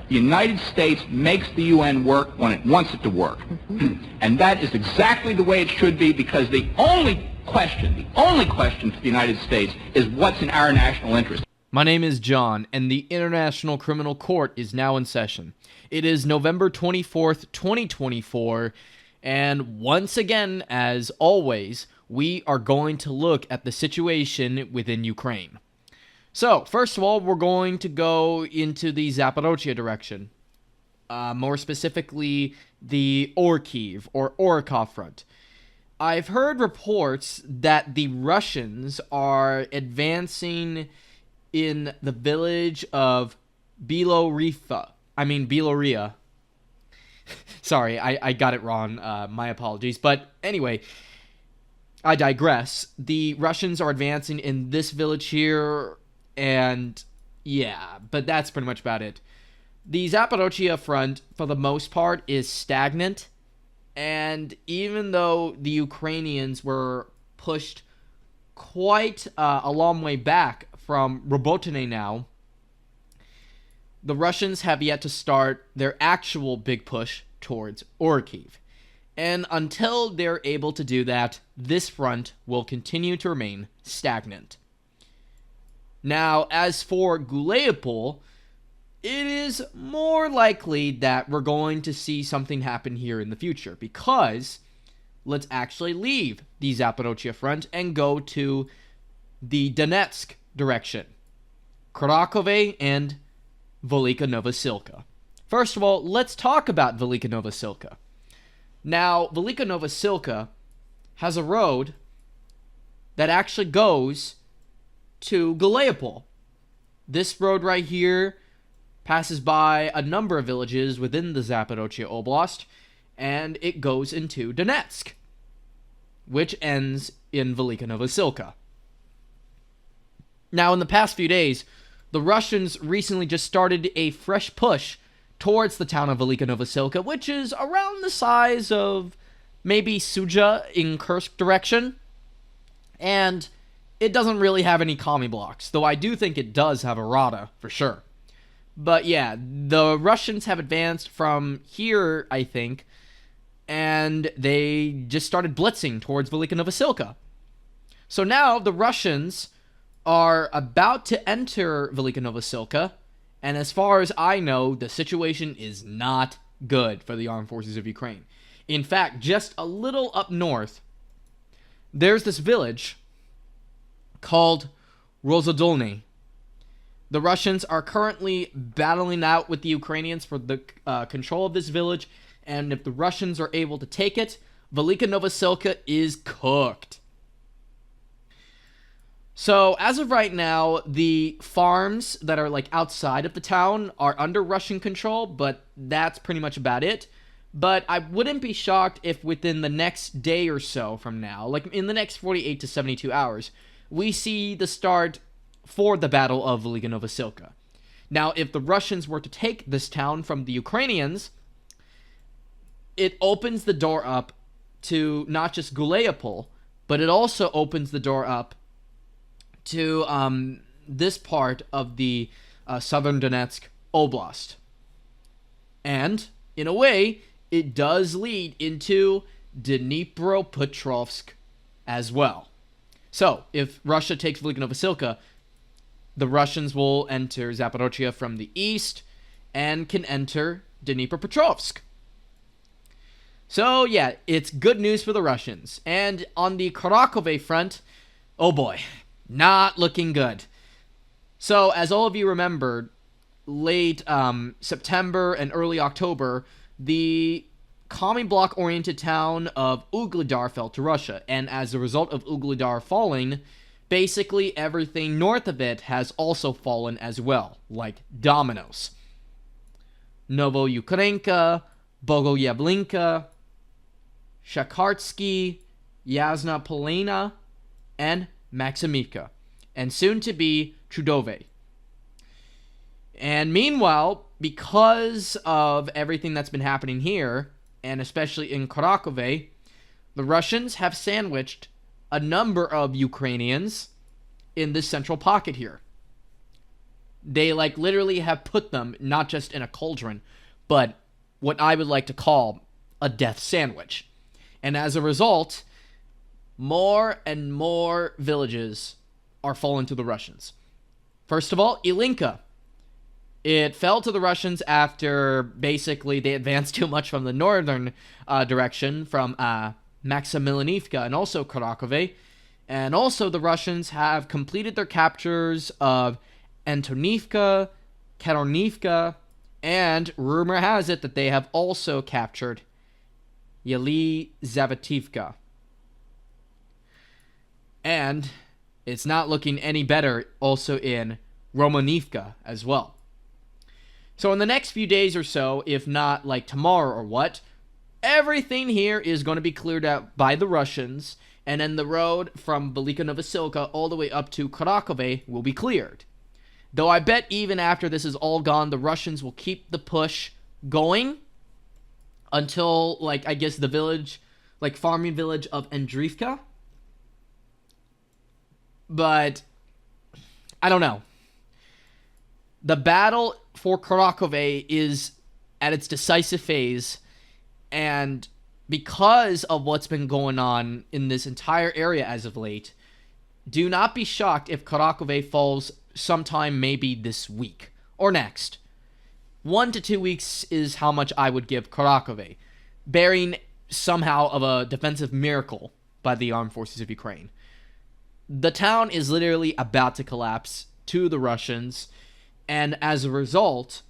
The United States makes the UN work when it wants it to work. And that is exactly the way it should be, because the only question for the United States is what's in our national interest. My name is John, and the International Criminal Court is now in session. It is November 24th, 2024, and once again, as always, we are going to look at the situation within Ukraine. So, first of all, we're going to go into the Zaporozhye direction. More specifically, the Orkiv or Orikov front. I've heard reports that the Russians are advancing in the village of Beloria. Sorry, I got it wrong. My apologies. But anyway, I digress. The Russians are advancing in this village here. And yeah, but that's pretty much about it. The Zaporozhye front, for the most part, is stagnant. And even though the Ukrainians were pushed quite a long way back from Robotine now, the Russians have yet to start their actual big push towards Orkiv. And until they're able to do that, this front will continue to remain stagnant. Now, as for Guleipol, it is more likely that we're going to see something happen here in the future, because let's actually leave the Zaporozhye front and go to the Donetsk direction, Kharkov and VELYKA NOVOSILKA. First of all, let's talk about VELYKA NOVOSILKA. Now, VELYKA NOVOSILKA has a road that actually goes to Guleipol. This road right here passes by a number of villages within the Zaporozhye Oblast, and it goes into Donetsk, which ends in VELYKA NOVOSILKA. Now, in the past few days, the Russians recently just started a fresh push towards the town of VELYKA NOVOSILKA, which is around the size of maybe Suja in Kursk direction, and it doesn't really have any commie blocks, though I do think it does have a Rada, for sure. But yeah, the Russians have advanced from here, I think, and they just started blitzing towards VELYKA NOVOSILKA. So now the Russians are about to enter VELYKA NOVOSILKA, and as far as I know, the situation is not good for the armed forces of Ukraine. In fact, just a little up north, there's this village called Rozhodolny. The Russians are currently battling out with the Ukrainians for the control of this village, and if the Russians are able to take it, VELYKA NOVOSILKA is cooked. So, as of right now, the farms that are like outside of the town are under Russian control, but that's pretty much about it. But I wouldn't be shocked if within the next day or so from now, like in the next 48 to 72 hours, we see the start for the Battle of VELYKA NOVOSILKA. Now, if the Russians were to take this town from the Ukrainians, it opens the door up to not just Guleipol, but it also opens the door up to this part of the southern Donetsk Oblast. And, in a way, it does lead into Dnipropetrovsk as well. So, if Russia takes VELYKA NOVOSILKA, the Russians will enter Zaporozhye from the east and can enter Dnipropetrovsk. So, yeah, it's good news for the Russians. And on the Kharkov front, oh boy, not looking good. So, as all of you remember, late September and early October, the commie bloc-oriented town of Ugledar fell to Russia, and as a result of Ugledar falling, basically everything north of it has also fallen as well, like dominoes. Novoukrenka, Bogoyavlinka, Shakartsky, Yasna Polena, and Maximivka, and soon to be Trudove. And meanwhile, because of everything that's been happening here, and especially in Kharkov, the Russians have sandwiched a number of Ukrainians in this central pocket here. They like literally have put them not just in a cauldron, but what I would like to call a death sandwich. And as a result, more and more villages are falling to the Russians. First of all, VELYKA. It fell to the Russians after basically they advanced too much from the northern direction from Maximilianivka and also Kharkov. And also the Russians have completed their captures of Antonivka, Karonivka, and rumor has it that they have also captured Yelizavetivka. And it's not looking any better also in Romanivka as well. So in the next few days or so, if not like tomorrow or what, everything here is going to be cleared out by the Russians, and then the road from VELYKA NOVOSILKA all the way up to Kharkov will be cleared. Though I bet even after this is all gone, the Russians will keep the push going until, like, I guess the village, like farming village of Andriivka. But I don't know. The battle for Kharkov is at its decisive phase, and because of what's been going on in this entire area as of late, do not be shocked if Kharkov falls sometime maybe this week or next. 1 to 2 weeks is how much I would give Kharkov, bearing somehow of a defensive miracle by the armed forces of Ukraine. The town is literally about to collapse to the Russians, and as a result,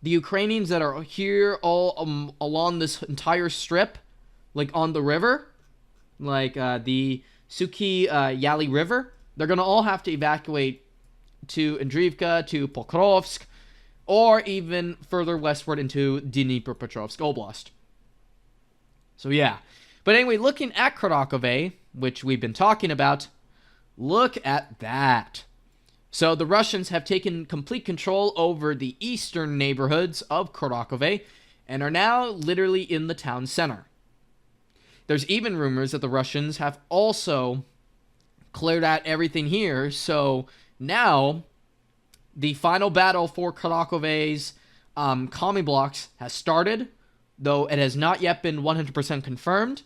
the Ukrainians that are here all along this entire strip, like on the river, like the Suki Yali River, they're going to all have to evacuate to Andriivka, to Pokrovsk, or even further westward into Dnipropetrovsk Oblast. So yeah. But anyway, looking at Kharkov, which we've been talking about, look at that. So the Russians have taken complete control over the eastern neighborhoods of Kharkov and are now literally in the town center. There's even rumors that the Russians have also cleared out everything here, so now the final battle for Kharkov's commie blocks has started, though it has not yet been 100% confirmed.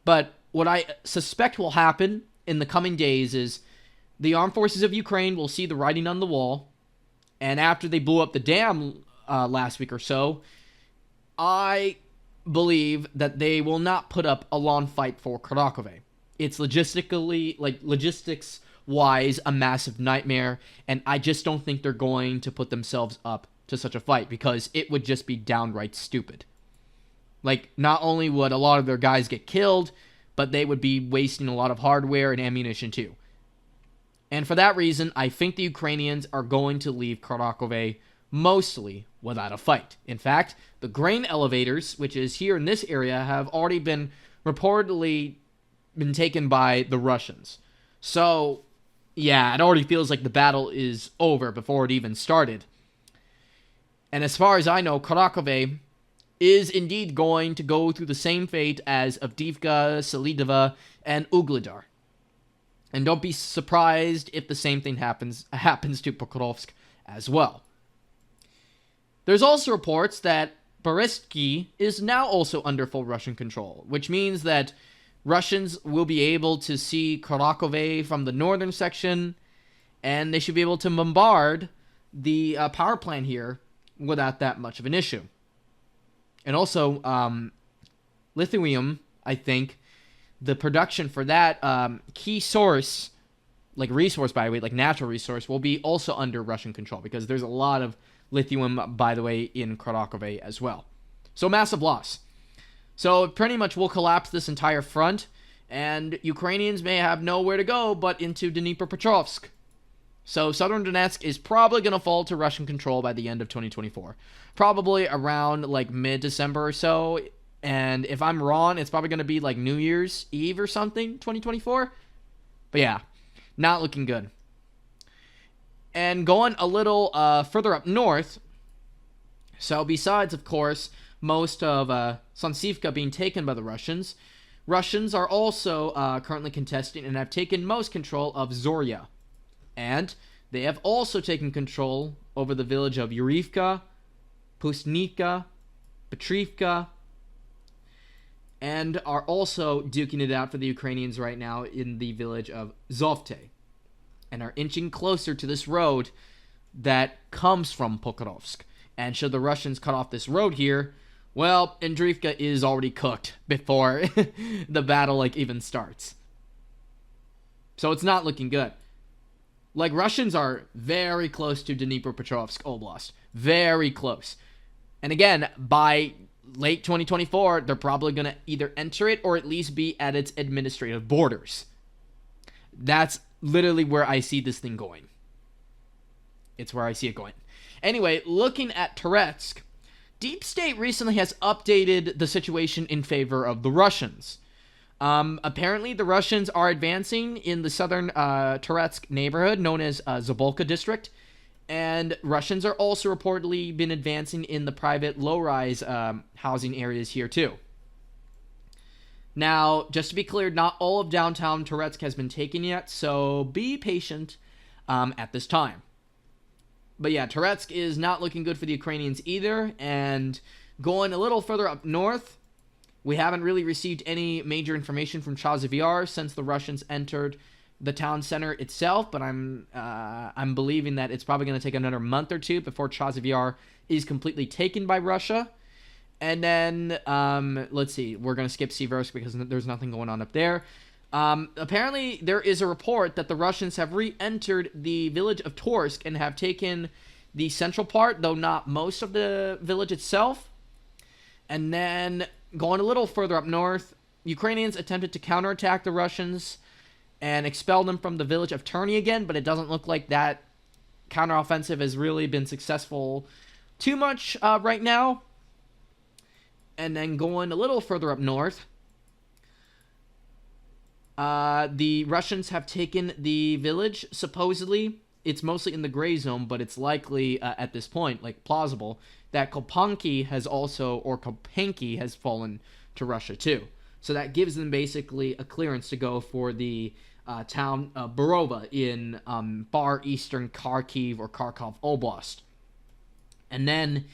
But what I suspect will happen in the coming days is the armed forces of Ukraine will see the writing on the wall, and after they blew up the dam last week or so, I believe that they will not put up a long fight for Kharkov. It's logistics-wise, a massive nightmare, and I just don't think they're going to put themselves up to such a fight, because it would just be downright stupid. Like, not only would a lot of their guys get killed, but they would be wasting a lot of hardware and ammunition too. And for that reason, I think the Ukrainians are going to leave Kharkov mostly without a fight. In fact, the grain elevators, which is here in this area, have already been reportedly been taken by the Russians. So, yeah, it already feels like the battle is over before it even started. And as far as I know, Kharkov is indeed going to go through the same fate as Avdiivka, Selidova, and Ugledar. And don't be surprised if the same thing happens to Pokrovsk as well. There's also reports that Berezhki is now also under full Russian control, which means that Russians will be able to see Kharkov from the northern section, and they should be able to bombard the power plant here without that much of an issue. And also, lithium, I think, the production for that key source, like resource, by the way, like natural resource, will be also under Russian control, because there's a lot of lithium, by the way, in Kharkov as well. So massive loss. So it pretty much will collapse this entire front, and Ukrainians may have nowhere to go but into Dnipropetrovsk. So southern Donetsk is probably going to fall to Russian control by the end of 2024. Probably around like mid-December or so. And if I'm wrong, it's probably going to be like New Year's Eve or something, 2024. But yeah, not looking good. And going a little further up north, so besides, of course, most of Sansivka being taken by the Russians, Russians are also currently contesting and have taken most control of Zorya. And They have also taken control over the village of Yurivka, Pustnica, Petrivka, and are also duking it out for the Ukrainians right now in the village of Zovte, and are inching closer to this road that comes from Pokrovsk. And should the Russians cut off this road here, well, Andriivka is already cooked before the battle even starts. So it's not looking good. Russians are very close to Dnipropetrovsk Oblast. Very close. And again, by late 2024, they're probably going to either enter it or at least be at its administrative borders. That's literally where I see this thing going. It's where I see it going. Anyway, looking at Toretsk, Deep State recently has updated the situation in favor of the Russians. Apparently, the Russians are advancing in the southern Toretsk neighborhood known as Zabolka district, and Russians are also reportedly been advancing in the private low-rise housing areas here too. Now, just to be clear, not all of downtown Toretsk has been taken yet, so be patient at this time. But yeah, Toretsk is not looking good for the Ukrainians either, and going a little further up north, we haven't really received any major information from Chasiv Yar since the Russians entered the town center itself, but I'm believing that it's probably going to take another month or two before Chasiv Yar is completely taken by Russia. And then, let's see, we're going to skip Siversk because there's nothing going on up there. Apparently, there is a report that the Russians have re-entered the village of Torsk and have taken the central part, though not most of the village itself. And then, going a little further up north, Ukrainians attempted to counterattack the Russians and expel them from the village of Terny again, but it doesn't look like that counteroffensive has really been successful too much right now. And then going a little further up north, the Russians have taken the village, supposedly. It's mostly in the gray zone, but it's likely, at this point, plausible, that Kopanki has fallen to Russia, too. So that gives them basically a clearance to go for the town of Borova in far eastern Kharkiv or Kharkov Oblast. And then,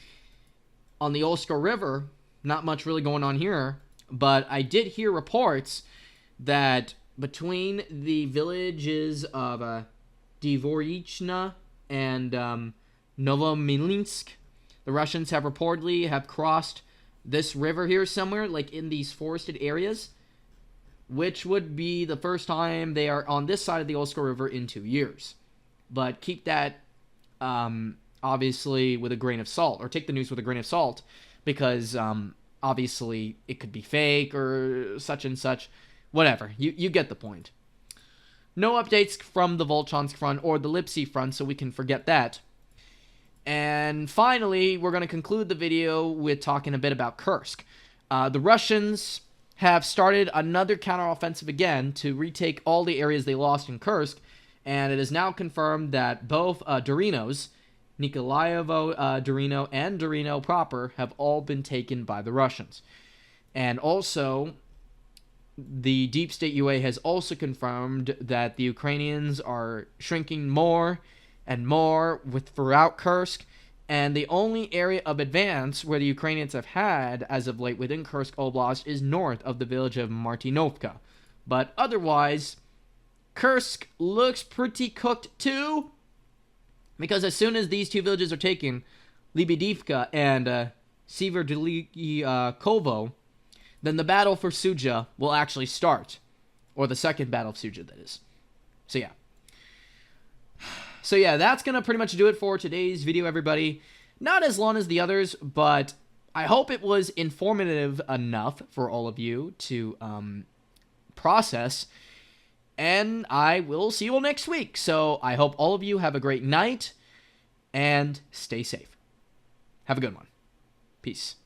on the Oskar River, not much really going on here, but I did hear reports that between the villages of Dvorichna and Novomilinsk, the Russians have reportedly crossed this river here somewhere, in these forested areas, which would be the first time they are on this side of the Oskar River in 2 years. But keep that, obviously, with a grain of salt, or take the news with a grain of salt, because, obviously, it could be fake, or such and such. Whatever, you get the point. No updates from the Volchansk front or the Lipsy front, so we can forget that. And finally, we're going to conclude the video with talking a bit about Kursk. The Russians have started another counteroffensive again to retake all the areas they lost in Kursk, and it is now confirmed that both Durinos, Nikolaevo Durino and Durino proper, have all been taken by the Russians. And also, the Deep State UA has also confirmed that the Ukrainians are shrinking more and more throughout Kursk, and the only area of advance where the Ukrainians have had as of late within Kursk Oblast is north of the village of Martinovka. But otherwise, Kursk looks pretty cooked too, because as soon as these two villages are taken, Libidivka and Siverdilikovo, then the battle for Suja will actually start. Or the second battle of Suja, that is. So yeah, that's going to pretty much do it for today's video, everybody. Not as long as the others, but I hope it was informative enough for all of you to process. And I will see you all next week. So I hope all of you have a great night and stay safe. Have a good one. Peace.